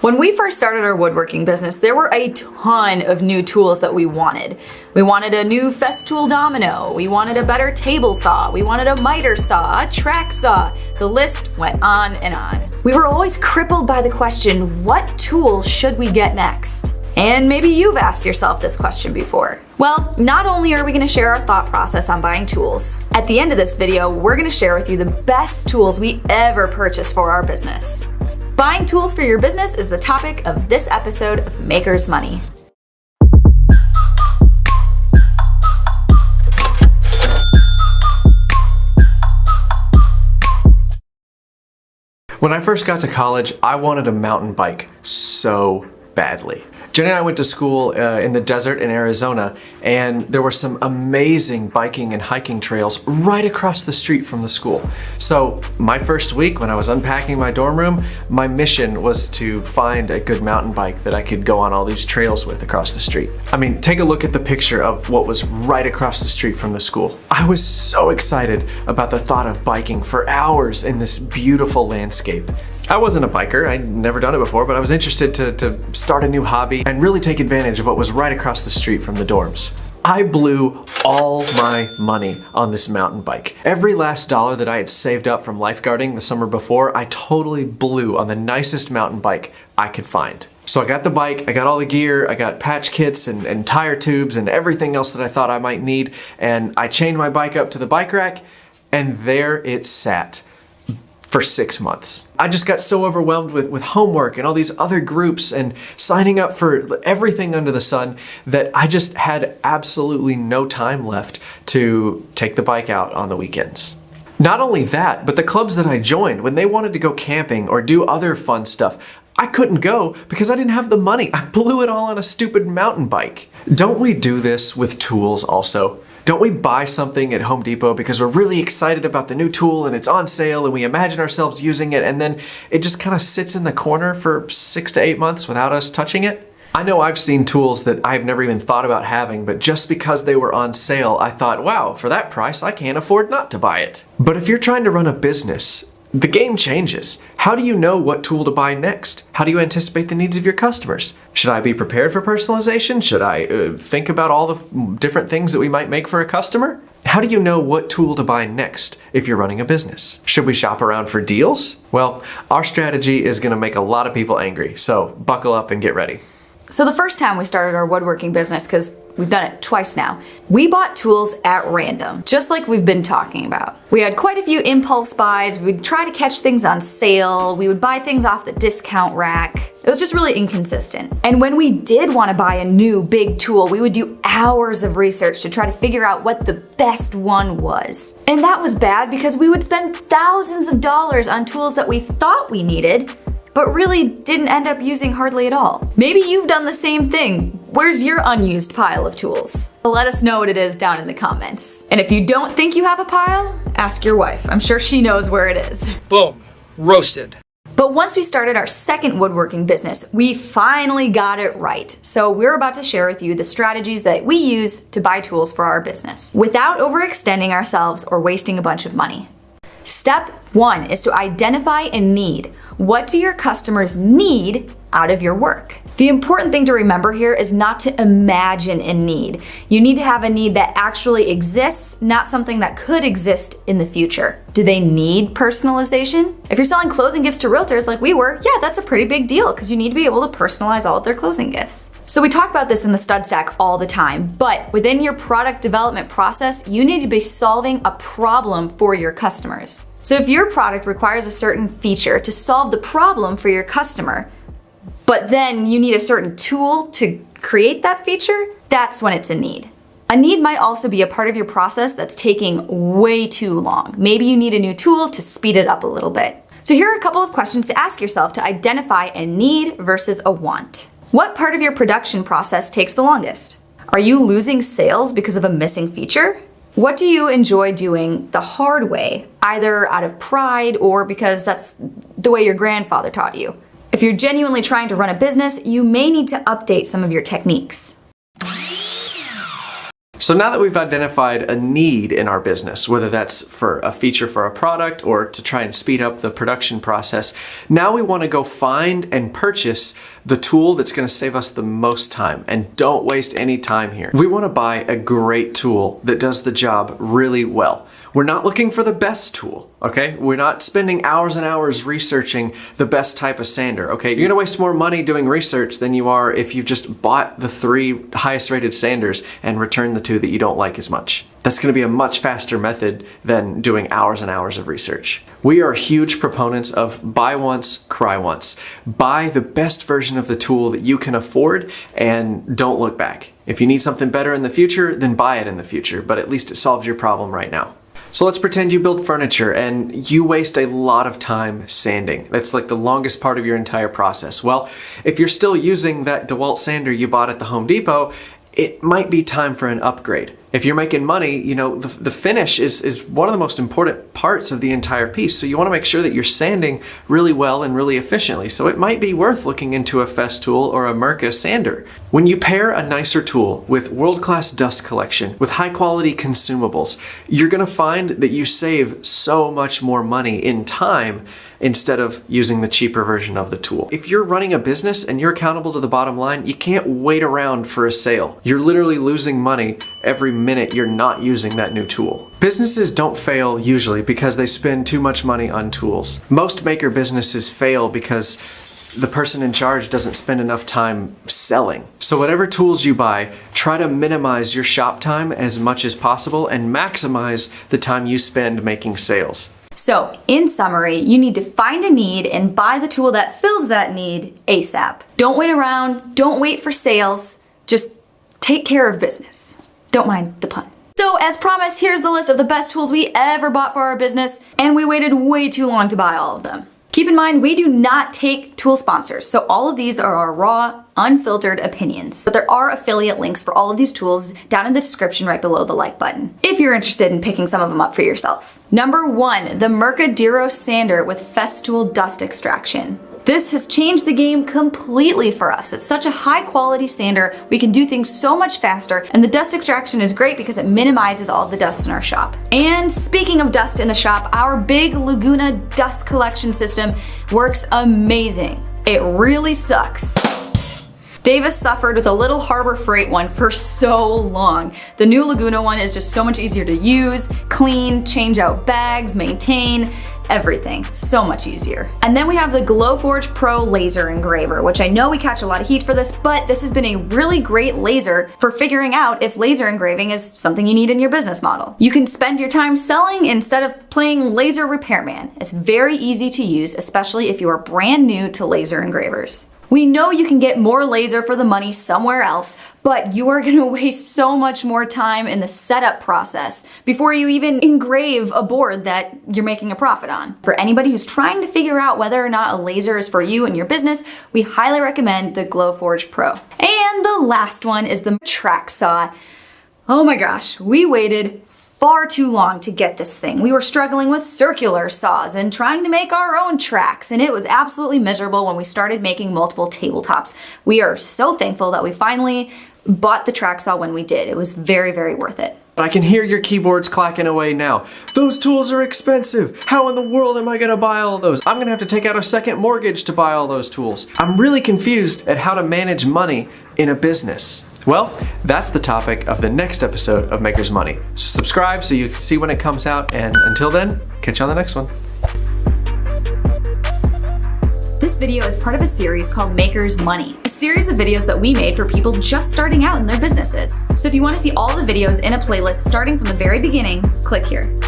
When we first started our woodworking business, there were a ton of new tools that we wanted. We wanted a new Festool domino, we wanted a better table saw, we wanted a miter saw, a track saw. The list went on and on. We were always crippled by the question, what tool should we get next? And maybe you've asked yourself this question before. Well, not only are we going to share our thought process on buying tools, at the end of this video, we're going to share with you the best tools we ever purchased for our business. Buying tools for your business is the topic of this episode of Maker's Money. When I first got to college, I wanted a mountain bike so badly. Jenny and I went to school in the desert in Arizona, and there were some amazing biking and hiking trails right across the street from the school. So my first week when I was unpacking my dorm room, my mission was to find a good mountain bike that I could go on all these trails with across the street. I mean, take a look at the picture of what was right across the street from the school. I was so excited about the thought of biking for hours in this beautiful landscape. I wasn't a biker, I'd never done it before, but I was interested to start a new hobby and really take advantage of what was right across the street from the dorms. I blew all my money on this mountain bike. Every last dollar that I had saved up from lifeguarding the summer before, I totally blew on the nicest mountain bike I could find. So I got the bike, I got all the gear, I got patch kits and tire tubes and everything else that I thought I might need, and I chained my bike up to the bike rack, and there it sat for 6 months. I just got so overwhelmed with homework and all these other groups and signing up for everything under the sun that I just had absolutely no time left to take the bike out on the weekends. Not only that, but the clubs that I joined, when they wanted to go camping or do other fun stuff, I couldn't go because I didn't have the money. I blew it all on a stupid mountain bike. Don't we do this with tools also? Don't we buy something at Home Depot because we're really excited about the new tool and it's on sale and we imagine ourselves using it, and then it just kind of sits in the corner for 6 to 8 months without us touching it? I know I've seen tools that I've never even thought about having, but just because they were on sale, I thought, wow, for that price, I can't afford not to buy it. But if you're trying to run a business, the game changes. How do you know what tool to buy next? How do you anticipate the needs of your customers? Should I be prepared for personalization? Should I think about all the different things that we might make for a customer? How do you know what tool to buy next if you're running a business? Should we shop around for deals? Well, our strategy is going to make a lot of people angry, so buckle up and get ready. So the first time we started our woodworking business, because we've done it twice now, we bought tools at random, just like we've been talking about. We had quite a few impulse buys. We'd try to catch things on sale. We would buy things off the discount rack. It was just really inconsistent. And when we did want to buy a new big tool, we would do hours of research to try to figure out what the best one was. And that was bad because we would spend thousands of dollars on tools that we thought we needed, but really didn't end up using hardly at all. Maybe you've done the same thing. Where's your unused pile of tools? Let us know what it is down in the comments. And if you don't think you have a pile, ask your wife. I'm sure she knows where it is. Boom, roasted. But once we started our second woodworking business, we finally got it right. So we're about to share with you the strategies that we use to buy tools for our business without overextending ourselves or wasting a bunch of money. Step 1 is to identify a need. What do your customers need out of your work? The important thing to remember here is not to imagine a need. You need to have a need that actually exists, not something that could exist in the future. Do they need personalization? If you're selling closing gifts to realtors like we were, yeah, that's a pretty big deal because you need to be able to personalize all of their closing gifts. So we talk about this in the stud stack all the time, but within your product development process, you need to be solving a problem for your customers. So if your product requires a certain feature to solve the problem for your customer, but then you need a certain tool to create that feature, that's when it's a need. A need might also be a part of your process that's taking way too long. Maybe you need a new tool to speed it up a little bit. So here are a couple of questions to ask yourself to identify a need versus a want. What part of your production process takes the longest? Are you losing sales because of a missing feature? What do you enjoy doing the hard way, either out of pride or because that's the way your grandfather taught you? If you're genuinely trying to run a business, you may need to update some of your techniques. So now that we've identified a need in our business, whether that's for a feature for a product or to try and speed up the production process, now we want to go find and purchase the tool that's going to save us the most time. And don't waste any time here. We want to buy a great tool that does the job really well. We're not looking for the best tool, okay? We're not spending hours and hours researching the best type of sander, okay? You're gonna waste more money doing research than you are if you just bought the 3 highest rated sanders and returned the 2 that you don't like as much. That's gonna be a much faster method than doing hours and hours of research. We are huge proponents of buy once, cry once. Buy the best version of the tool that you can afford and don't look back. If you need something better in the future, then buy it in the future, but at least it solves your problem right now. So let's pretend you build furniture and you waste a lot of time sanding. That's like the longest part of your entire process. Well, if you're still using that DeWalt sander you bought at the Home Depot, it might be time for an upgrade. If you're making money, you know, the finish is one of the most important parts of the entire piece. So you want to make sure that you're sanding really well and really efficiently. So it might be worth looking into a Festool or a Mirka sander. When you pair a nicer tool with world-class dust collection, with high-quality consumables, you're going to find that you save so much more money in time instead of using the cheaper version of the tool. If you're running a business and you're accountable to the bottom line, you can't wait around for a sale. You're literally losing money every minute you're not using that new tool. Businesses don't fail usually because they spend too much money on tools. Most maker businesses fail because the person in charge doesn't spend enough time selling. So whatever tools you buy, try to minimize your shop time as much as possible and maximize the time you spend making sales. So, in summary, you need to find a need and buy the tool that fills that need ASAP. Don't wait around, don't wait for sales, just take care of business. Don't mind the pun. So, as promised, here's the list of the best tools we ever bought for our business, and we waited way too long to buy all of them. Keep in mind, we do not take tool sponsors, so all of these are our raw, unfiltered opinions. But there are affiliate links for all of these tools down in the description right below the like button, if you're interested in picking some of them up for yourself. Number 1, the Mirka Duro Sander with Festool Dust Extraction. This has changed the game completely for us. It's such a high quality sander, we can do things so much faster, and the dust extraction is great because it minimizes all of the dust in our shop. And speaking of dust in the shop, our big Laguna dust collection system works amazing. It really sucks. Davis suffered with a little Harbor Freight one for so long. The new Laguna one is just so much easier to use, clean, change out bags, maintain, everything. So much easier. And then we have the Glowforge Pro laser engraver, which I know we catch a lot of heat for this, but this has been a really great laser for figuring out if laser engraving is something you need in your business model. You can spend your time selling instead of playing laser repairman. It's very easy to use, especially if you are brand new to laser engravers. We know you can get more laser for the money somewhere else, but you are gonna waste so much more time in the setup process before you even engrave a board that you're making a profit on. For anybody who's trying to figure out whether or not a laser is for you and your business, we highly recommend the Glowforge Pro. And the last one is the track saw. Oh my gosh, we waited far too long to get this thing. We were struggling with circular saws and trying to make our own tracks, and it was absolutely miserable when we started making multiple tabletops. We are so thankful that we finally bought the track saw when we did. It was very, very worth it. I can hear your keyboards clacking away now. Those tools are expensive. How in the world am I gonna buy all those? I'm gonna have to take out a second mortgage to buy all those tools. I'm really confused at how to manage money in a business. Well, that's the topic of the next episode of Maker's Money. Subscribe so you can see when it comes out, and until then, catch you on the next one. This video is part of a series called Maker's Money, a series of videos that we made for people just starting out in their businesses. So if you want to see all the videos in a playlist starting from the very beginning, click here.